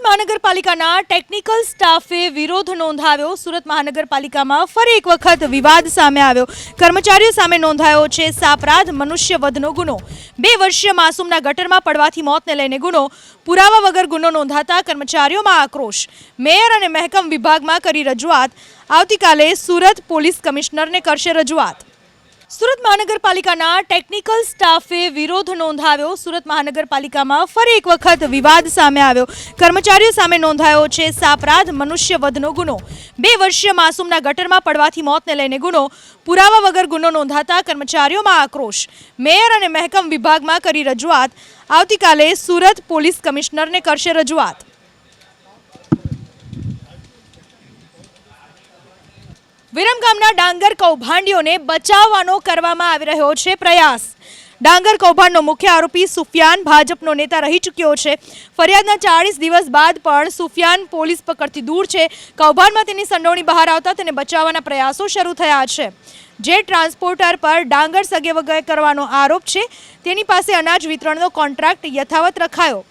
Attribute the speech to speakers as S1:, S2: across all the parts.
S1: મહાનગરપાલિકાના ટેકનિકલ સ્ટાફે વિરોધ નોંધાવ્યો। સુરત મહાનગરપાલિકામાં ફરી એક વખત વિવાદ સામે આવ્યો। કર્મચારીઓ સામે નોંધાયો છે સાપરાધ મનુષ્યવધનો ગુનો। 2 વર્ષીય માસૂમના ગટરમાં પડવાથી મોતને લઈને ગુનો, પુરાવા વગર ગુનો નોંધાતા કર્મચારીઓમાં આક્રોશ। મેયર અને મહેકમ વિભાગમાં કરી રજૂઆત। આવતીકાલે સુરત પોલીસ કમિશનરને કરશે રજૂઆત। સુરત મહાનગરપાલિકાના ટેકનિકલ સ્ટાફે વિરોધ નોંધાવ્યો। સુરત મહાનગરપાલિકામાં ફરી એક વખત વિવાદ સામે આવ્યો। કર્મચારીઓ સામે નોંધાયો છે સાપરાધ મનુષ્યવધનો ગુનો। 2 વર્ષીય માસૂમના ગટરમાં પડવાથી મોતને લઈને ગુનો, પુરાવા વગર ગુનો નોંધાતા કર્મચારીઓમાં આક્રોશ। મેયર અને મહેકમ વિભાગમાં કરી રજૂઆત। આવતીકાલે સુરત પોલીસ કમિશનરને કરશે રજૂઆત। વિરમગામના ડાંગર કૌભાંડીઓને બચાવવાનો કરવામાં આવી રહ્યો છે પ્રયાસ। ડાંગર કૌભાંડનો મુખ્ય આરોપી સુફિયાન ભાજપનો નેતા રહી ચૂક્યો છે। ફરિયાદના 40 દિવસ બાદ પણ સુફિયાન પોલીસ પકડથી દૂર છે। કૌભાંડમાં તેની સંડોવણી બહાર આવતા તેને બચાવવાના પ્રયાસો શરૂ થયા છે। જે ટ્રાન્સપોર્ટર પર ડાંગર સગેવગે કરવાનો આરોપ છે તેની પાસે અનાજ વિતરણનો કોન્ટ્રાક્ટ યથાવત રખાયો।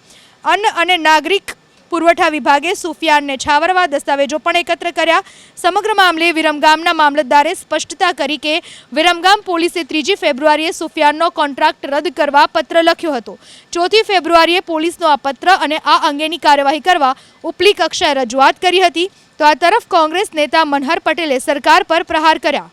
S1: અન્ન અને નાગરિક પુરવઠા વિભાગે સુફિયાનને છાવરવા દસ્તાવેજો પણ એકત્ર કર્યા। સમગ્ર મામલે વિરમગામના મામલતદારે સ્પષ્ટતા કરી કે વિરમગામ પોલીસે 3 ફેબ્રુઆરીએ સુફિયાનનો કોન્ટ્રાક્ટ રદ કરવા પત્ર લખ્યો હતો। 4 ફેબ્રુઆરીએ પોલીસનો આ પત્ર અને આ અંગેની કાર્યવાહી કરવા ઉપલી કક્ષાએ રજૂઆત કરી હતી। તો આ તરફ કોંગ્રેસ નેતા મનહર પટેલે સરકાર પર પ્રહાર કર્યા।